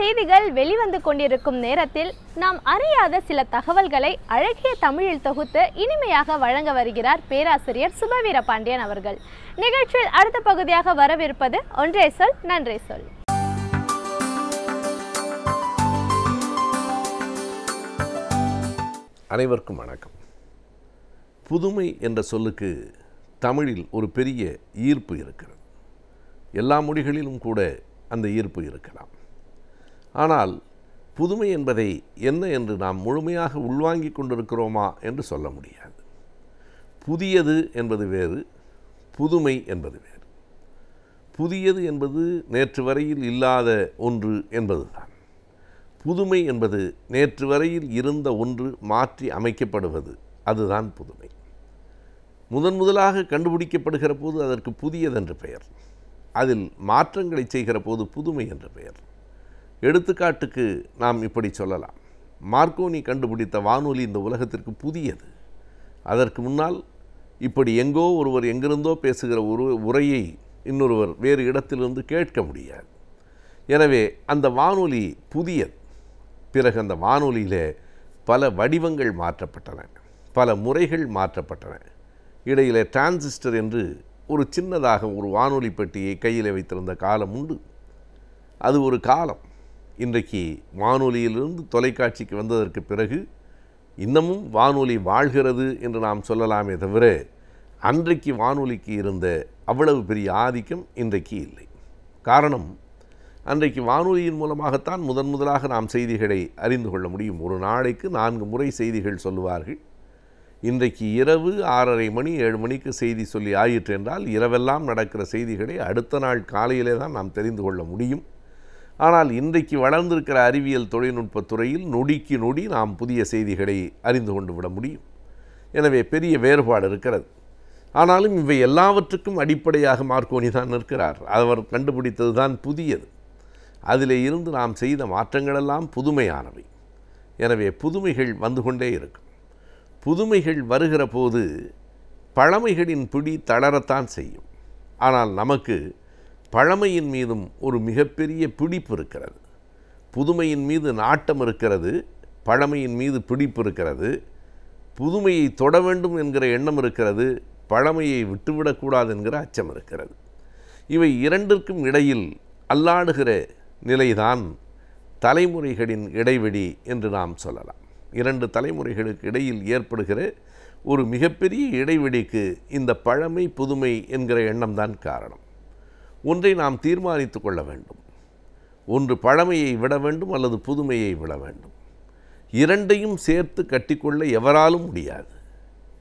செய்திகள் வெளிவந்து கொண்டிருக்கும் நேரத்தில் நாம் அறியாத சில தகவல்களை அழகிய தமிழில் தொகுத்து இனிமையாக வழங்க வருகிறார் பேராசிரியர் சுபவீர பாண்டியன் அவர்கள். நிகழ்ச்சியில் அடுத்த பகுதியாக வரவிருப்பது ஒன்றே சொல் நன்றே சொல். அனைவருக்கும் வணக்கம். புதுமை என்ற சொல்லுக்கு தமிழில் ஒரு பெரிய ஈர்ப்பு இருக்கிறது. எல்லா மொழிகளிலும் கூட அந்த ஈர்ப்பு இருக்கலாம். ஆனால் புதுமை என்பதை என்ன என்று நாம் முழுமையாக உள்வாங்கிக் கொண்டிருக்கிறோமா என்று சொல்ல முடியாது. புதியது என்பது வேறு, புதுமை என்பது வேறு. புதியது என்பது நேற்று வரையில் இல்லாத ஒன்று என்பதுதான். புதுமை என்பது நேற்று வரையில் இருந்த ஒன்று மாற்றி அமைக்கப்படுவது, அதுதான் புதுமை. முதலாக கண்டுபிடிக்கப்படுகிற போது அதற்கு புதியதென்று பெயர். அதில் மாற்றங்களை செய்கிற போது புதுமை என்று பெயர். எடுத்துக்காட்டுக்கு நாம் இப்படி சொல்லலாம். மார்க்கோனி கண்டுபிடித்த வானொலி இந்த உலகத்திற்கு புதியது. அதற்கு முன்னால் இப்படி எங்கோ ஒருவர் எங்கிருந்தோ பேசுகிற ஒரு உரையை இன்னொருவர் வேறு இடத்திலிருந்து கேட்க முடியாது. எனவே அந்த வானொலி புதியது. பிறகு அந்த வானொலியிலே பல வடிவங்கள் மாற்றப்பட்டன, பல முறைகள் மாற்றப்பட்டன. இடையிலே டிரான்சிஸ்டர் என்று ஒரு சின்னதாக ஒரு வானொலி பெட்டியை கையில் வைத்திருந்த காலம் உண்டு. அது ஒரு காலம். இன்றைக்கு வானொலியிலிருந்து தொலைக்காட்சிக்கு வந்ததற்கு பிறகு இன்னமும் வானொலி வாழ்கிறது என்று நாம் சொல்லலாமே தவிர அன்றைக்கு வானொலிக்கு இருந்த அவ்வளவு பெரிய ஆதிக்கம் இன்றைக்கு இல்லை. காரணம், அன்றைக்கு வானொலியின் மூலமாகத்தான் முதலாக நாம் செய்திகளை அறிந்து கொள்ள முடியும். ஒரு நாளைக்கு 4 முறை செய்திகள் சொல்லுவார்கள். இன்றைக்கு இரவு 6:30 மணி 7 மணிக்கு செய்தி சொல்லி ஆயிற்று என்றால் இரவெல்லாம் நடக்கிற செய்திகளை அடுத்த நாள் காலையிலே தான் நாம் தெரிந்து கொள்ள முடியும். ஆனால் இன்றைக்கு வளர்ந்திருக்கிற அறிவியல் தொழில்நுட்பத் துறையில் நொடிக்கு நொடி நாம் புதிய செய்திகளை அறிந்து கொண்டு விட முடியும். எனவே பெரிய வேறுபாடு இருக்கிறது. ஆனாலும் இவை எல்லாவற்றுக்கும் அடிப்படையாக மார்க்கோனி தான் நிற்கிறார். அவர் கண்டுபிடித்தது தான் புதியது. அதிலே இருந்து நாம் செய்த மாற்றங்களெல்லாம் புதுமையானவை. எனவே புதுமைகள் வந்து கொண்டே இருக்கும். புதுமைகள் வருகிற போது பழமைகளின் பிடி தளரத்தான் செய்யும். ஆனால் நமக்கு பழமையின் மீதும் ஒரு மிகப்பெரிய பிடிப்பு இருக்கிறது. புதுமையின் மீது நாட்டம் இருக்கிறது, பழமையின் மீது பிடிப்பு இருக்கிறது. புதுமையை தொட வேண்டும் என்கிற எண்ணம் இருக்கிறது, பழமையை விட்டுவிடக்கூடாது என்கிற அச்சம் இருக்கிறது. இவை இரண்டிற்கும் இடையில் அல்லாடுகிற நிலைதான் தலைமுறைகளின் இடைவெளி என்று நாம் சொல்லலாம். 2 தலைமுறைகளுக்கு இடையில் ஏற்படுகிற ஒரு மிகப்பெரிய இடைவெளிக்கு இந்த பழமை புதுமை என்கிற எண்ணம்தான் காரணம். ஒன்றை நாம் தீர்மானித்து கொள்ள வேண்டும். ஒன்று பழமையை விட வேண்டும் அல்லது புதுமையை விட வேண்டும். இரண்டையும் சேர்த்து கட்டிக்கொள்ள எவராலும் முடியாது.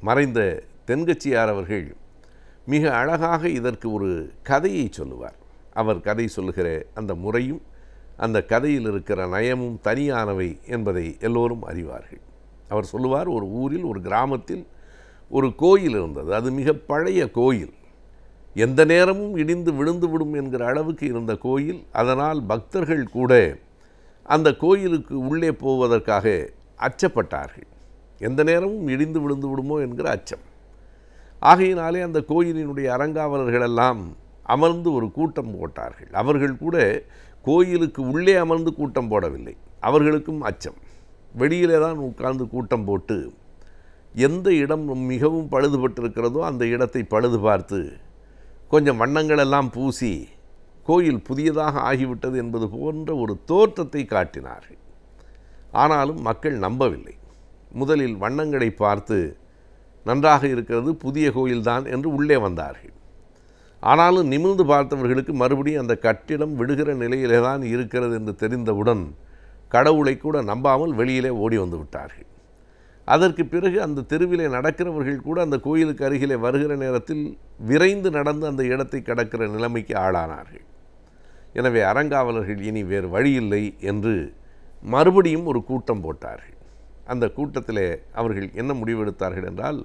மறைந்த தென்கட்சியார் அவர்கள் மிக அழகாக இதற்கு ஒரு கதையை சொல்லுவார். அவர் கதை சொல்லுகிற அந்த முறையும் அந்த கதையில் இருக்கிற நயமும் தனியானவை என்பதை எல்லோரும் அறிவார்கள். அவர் சொல்லுவார், ஒரு ஊரில் ஒரு கிராமத்தில் ஒரு கோயில் இருந்தது. அது மிக பழைய கோயில். எந்த நேரமும் இடிந்து விழுந்து விடும் என்கிற அளவுக்கு இருந்த கோயில். அதனால் பக்தர்கள் கூட அந்த கோயிலுக்கு உள்ளே போவதற்காக அச்சப்பட்டார்கள். எந்த நேரமும் இடிந்து விழுந்து விடுமோ என்கிற அச்சம். ஆகையினாலே அந்த கோயிலினுடைய அறங்காவலர்களெல்லாம் அமர்ந்து ஒரு கூட்டம் போட்டார்கள். அவர்கள் கூட கோயிலுக்கு உள்ளே அமர்ந்து கூட்டம் போடவில்லை. அவர்களுக்கும் அச்சம். வெளியிலே தான் உட்கார்ந்து கூட்டம் போட்டு எந்த இடம் மிகவும் பழுதுபட்டிருக்கிறதோ அந்த இடத்தை பழுது பார்த்து கொஞ்சம் வண்ணங்களெல்லாம் பூசி கோயில் புதியதாக ஆகிவிட்டது என்பது போன்ற ஒரு தோற்றத்தை காட்டினார்கள். ஆனாலும் மக்கள் நம்பவில்லை. முதலில் வண்ணங்களை பார்த்து நன்றாக இருக்கிறது, புதிய கோயில்தான் என்று உள்ளே வந்தார்கள். ஆனாலும் நிமிர்ந்து பார்த்தவர்களுக்கு மறுபடியும் அந்த கட்டிடம் விடுகிற நிலையிலே தான் இருக்கிறது என்று தெரிந்தவுடன் கடவுளை கூட நம்பாமல் வெளியிலே ஓடி வந்து விட்டார்கள். அதற்கு பிறகு அந்த தெருவிலே நடக்கிறவர்கள் கூட அந்த கோயிலுக்கு அருகிலே வருகிற நேரத்தில் விரைந்து நடந்து அந்த இடத்தை கடக்கிற நிலைமைக்கு ஆளானார்கள். எனவே அறங்காவலர்கள் இனி வேறு வழியில்லை என்று மறுபடியும் ஒரு கூட்டம் போட்டார்கள். அந்த கூட்டத்திலே அவர்கள் என்ன முடிவெடுத்தார்கள் என்றால்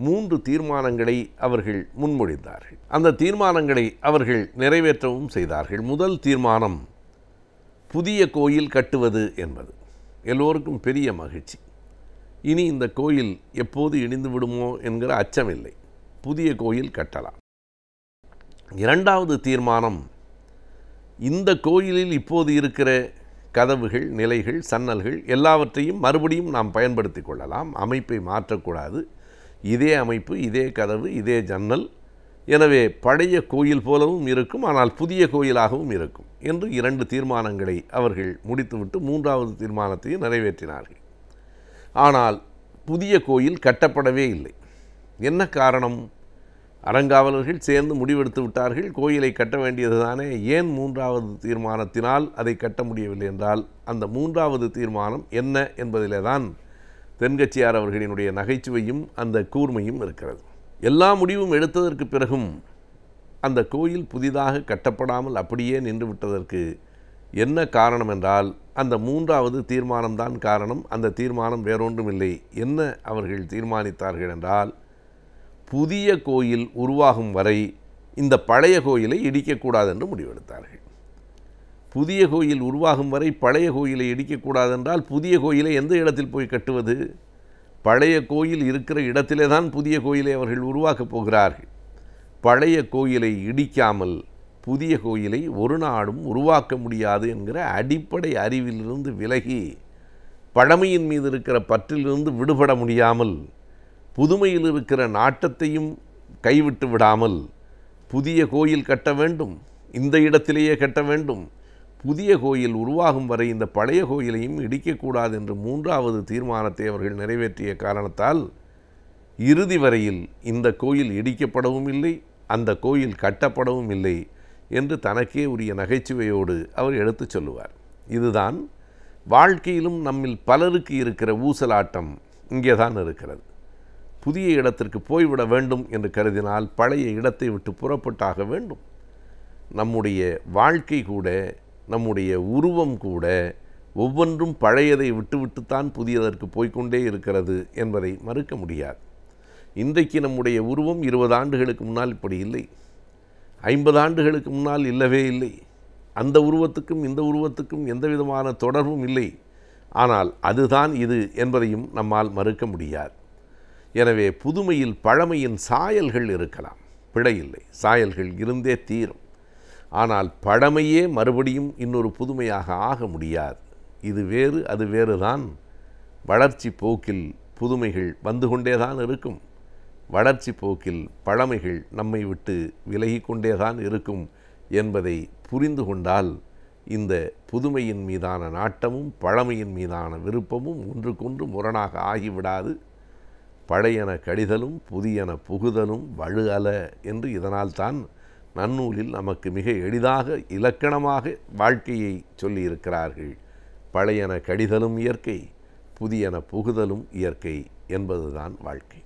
3 தீர்மானங்களை அவர்கள் முன்மொழிந்தார்கள். அந்த தீர்மானங்களை அவர்கள் நிறைவேற்றவும் செய்தார்கள். முதல் தீர்மானம், புதிய கோயில் கட்டுவது என்பது. எல்லோருக்கும் பெரிய மகிழ்ச்சி. இனி இந்த கோயில் எப்போது இடிந்து விடுமோ என்கிற அச்சமில்லை. புதிய கோயில் கட்டலாம். இரண்டாவது தீர்மானம், இந்த கோயிலில் இப்போது இருக்கிற கதவுகள், நிலைகள், சன்னல்கள் எல்லாவற்றையும் மறுபடியும் நாம் பயன்படுத்தி கொள்ளலாம். அமைப்பை மாற்றக்கூடாது. இதே அமைப்பு, இதே கதவு, இதே ஜன்னல், எனவே பழைய கோயில் போலவும் இருக்கும், ஆனால் புதிய கோயிலாகவும் இருக்கும் என்று 2 தீர்மானங்களை அவர்கள் முடித்துவிட்டு 3வது தீர்மானத்தையும் நிறைவேற்றினார்கள். ஆனால் புதிய கோயில் கட்டப்படவே இல்லை. என்ன காரணம்? அறங்காவலர்கள் சேர்ந்து முடிவெடுத்து விட்டார்கள், கோயிலை கட்ட வேண்டியது தானே, ஏன் 3வது தீர்மானத்தினால் அதை கட்ட முடியவில்லை என்றால், அந்த 3வது தீர்மானம் என்ன என்பதிலே தான் தென்கட்சியார் அவர்களினுடைய நகைச்சுவையும் அந்த கூர்மையும் இருக்கிறது. எல்லா முடிவும் எடுத்ததற்கு பிறகும் அந்த கோயில் புதிதாக கட்டப்படாமல் அப்படியே நின்று விட்டதற்கு என்ன காரணம் என்றால், அந்த 3வது தீர்மானம்தான் காரணம். அந்த தீர்மானம் வேறொன்றுமில்லை. என்ன அவர்கள் தீர்மானித்தார்கள் என்றால், புதிய கோயில் உருவாகும் வரை இந்த பழைய கோயிலை இடிக்கக்கூடாது என்று முடிவெடுத்தார்கள். புதிய கோயில் உருவாகும் வரை பழைய கோயிலை இடிக்கக்கூடாது என்றால், புதிய கோயிலை எந்த இடத்தில் போய் கட்டுவது? பழைய கோயில் இருக்கிற இடத்திலே தான் புதிய கோயிலை அவர்கள் உருவாக்கப் போகிறார்கள். பழைய கோயிலை இடிக்காமல் புதிய கோயிலை ஒரு நாடும் உருவாக்க முடியாது என்கிற அடிப்படை அறிவிலிருந்து விலகி, பழமையின் மீது இருக்கிற பற்றிலிருந்து விடுபட முடியாமல், புதுமையில் இருக்கிற நாட்டத்தையும் கைவிட்டு விடாமல், புதிய கோயில் கட்ட வேண்டும், இந்த இடத்திலேயே கட்ட வேண்டும், புதிய கோயில் உருவாகும் வரை இந்த பழைய கோயிலையும் இடிக்கக்கூடாது என்று 3வது தீர்மானத்தை அவர்கள் நிறைவேற்றிய காரணத்தால் இறுதி வரையில் இந்த கோயில் இடிக்கப்படவும் இல்லை, அந்த கோயில் கட்டப்படவும் இல்லை என்று தனக்கே உரிய நகைச்சுவையோடு அவர் எடுத்துச் சொல்லுவார். இதுதான் வாழ்க்கையிலும் நம்மில் பலருக்கு இருக்கிற ஊசலாட்டம் இங்கே தான் இருக்கிறது. புதிய இடத்திற்கு போய்விட வேண்டும் என்று கருதினால் பழைய இடத்தை விட்டு புறப்பட்டாக வேண்டும். நம்முடைய வாழ்க்கை கூட, நம்முடைய உருவம் கூட ஒவ்வொன்றும் பழையதை விட்டுவிட்டுத்தான் புதியதற்கு போய்கொண்டே இருக்கிறது என்பதை மறுக்க முடியாது. இன்றைக்கு நம்முடைய உருவம் 20 ஆண்டுகளுக்கு முன்னால் இப்படி இல்லை, 50 ஆண்டுகளுக்கு முன்னால் இல்லவே இல்லை. அந்த உருவத்துக்கும் இந்த உருவத்துக்கும் எந்த விதமான தொடர்பும் இல்லை. ஆனால் அதுதான் இது என்பதையும் நம்மால் மறுக்க முடியாது. எனவே புதுமையில் பழமையின் சாயல்கள் இருக்கலாம், பிழையில்லை, சாயல்கள் இருந்தே தீரும். ஆனால் பழமையே மறுபடியும் இன்னொரு புதுமையாக ஆக முடியாது. இது வேறு, அது வேறு தான். வளர்ச்சி போக்கில் புதுமைகள் வந்து கொண்டே தான் இருக்கும். வளர்ச்சி போக்கில் பழமைகள் நம்மை விட்டு விலகி கொண்டே தான் இருக்கும் என்பதை புரிந்து கொண்டால் இந்த புதுமையின் மீதான நாட்டமும் பழமையின் மீதான விருப்பமும் ஒன்றுக்கொன்று முரணாக ஆகிவிடாது. பழையன கடிதலும் புதியன புகுதலும் வலு அல என்று இதனால் தான் நன்னூலில் நமக்கு மிக எளிதாக இலக்கணமாக வாழ்க்கையை சொல்லியிருக்கிறார்கள். பழையன கடிதலும் இயற்கை, புதியன புகுதலும் இயற்கை என்பதுதான் வாழ்க்கை.